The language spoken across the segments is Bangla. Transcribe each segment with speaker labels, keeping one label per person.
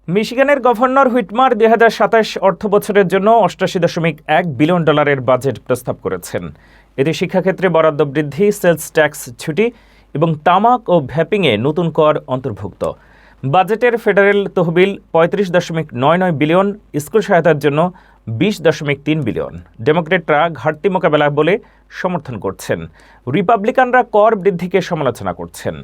Speaker 1: মিশিগানের গভর্নর হুইটমার ২০২৭ অর্থবছরের জন্য $৮৮.১ বিলিয়ন বাজেট প্রস্তাব করেছেন। এতে শিক্ষাক্ষেত্রে বরাদ্দ বৃদ্ধি, সেলস ট্যাক্স ছুটি এবং তামাক ও ভ্যাপিংয়ে নতুন কর অন্তর্ভুক্ত। বাজেটের ফেডারেল তহবিল ৩৫.৯৯ বিলিয়ন, স্কুল সহায়তার জন্য ২০.৩ বিলিয়ন। ডেমোক্রেটরা ঘাটতি মোকাবেলা বলে সমর্থন করছেন, রিপাবলিকানরা কর বৃদ্ধিকে সমালোচনা করছেন।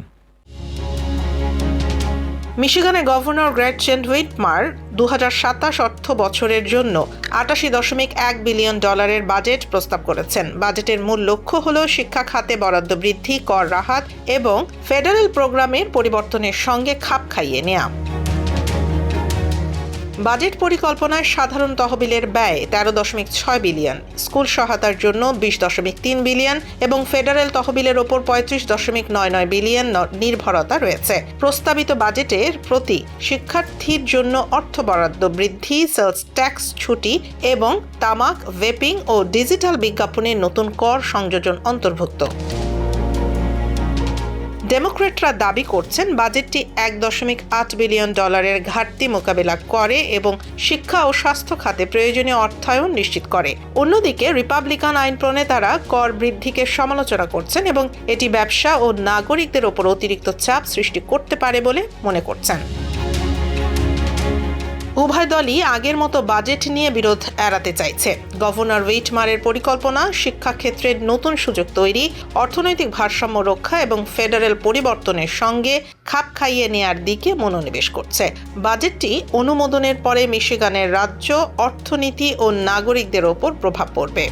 Speaker 2: মিশিগানের গভর্নর গ্রেটচেন হুইটমার ২০২৭ অর্থ বছরের জন্য $৮৮.১ বিলিয়ন বাজেট প্রস্তাব করেছেন। বাজেটের মূল লক্ষ্য হল শিক্ষা খাতে বরাদ্দ বৃদ্ধি, কর রাহাত এবং ফেডারেল প্রোগ্রামের পরিবর্তনের সঙ্গে খাপ খাইয়ে নেওয়া। বাজেট পরিকল্পনায় সাধারণ তহবিলের ব্যয় ১৩.৬ বিলিয়ন, স্কুল সহায়তার জন্য ২০.৩ বিলিয়ন এবং ফেডারেল তহবিলের ওপর ৩৫.৯৯ বিলিয়ন নির্ভরতা রয়েছে। প্রস্তাবিত বাজেটের প্রতি শিক্ষার্থীর জন্য অর্থ বরাদ্দ বৃদ্ধি, সেলস ট্যাক্স ছুটি এবং তামাক, ভেপিং ও ডিজিটাল বিজ্ঞাপনের নতুন কর সংযোজন অন্তর্ভুক্ত। ডেমোক্রেটরা দাবি করছেন বাজেটটি $১.৮ বিলিয়ন ঘাটতি মোকাবেলা করে এবং শিক্ষা ও স্বাস্থ্য খাতে প্রয়োজনীয় অর্থায়ন নিশ্চিত করে। অন্যদিকে রিপাবলিকান আইন প্রণেতারা কর বৃদ্ধিকে সমালোচনা করছেন এবং এটি ব্যবসা ও নাগরিকদের ওপর অতিরিক্ত চাপ সৃষ্টি করতে পারে বলে মনে করছেন। উভয় দলই আগের মতো বাজেট নিয়ে বিরোধ এড়াতে চাইছে। গভর্নর হুইটমারের পরিকল্পনা শিক্ষাক্ষেত্রের নতুন সুযোগ তৈরি, অর্থনৈতিক ভারসাম্য রক্ষা এবং ফেডারেল পরিবর্তনের সঙ্গে খাপ খাইয়ে নেয়ার দিকে মনোনিবেশ করছে। বাজেটটি অনুমোদনের পরে মিশিগানের রাজ্য, অর্থনীতি ও নাগরিকদের ওপর প্রভাব পড়বে।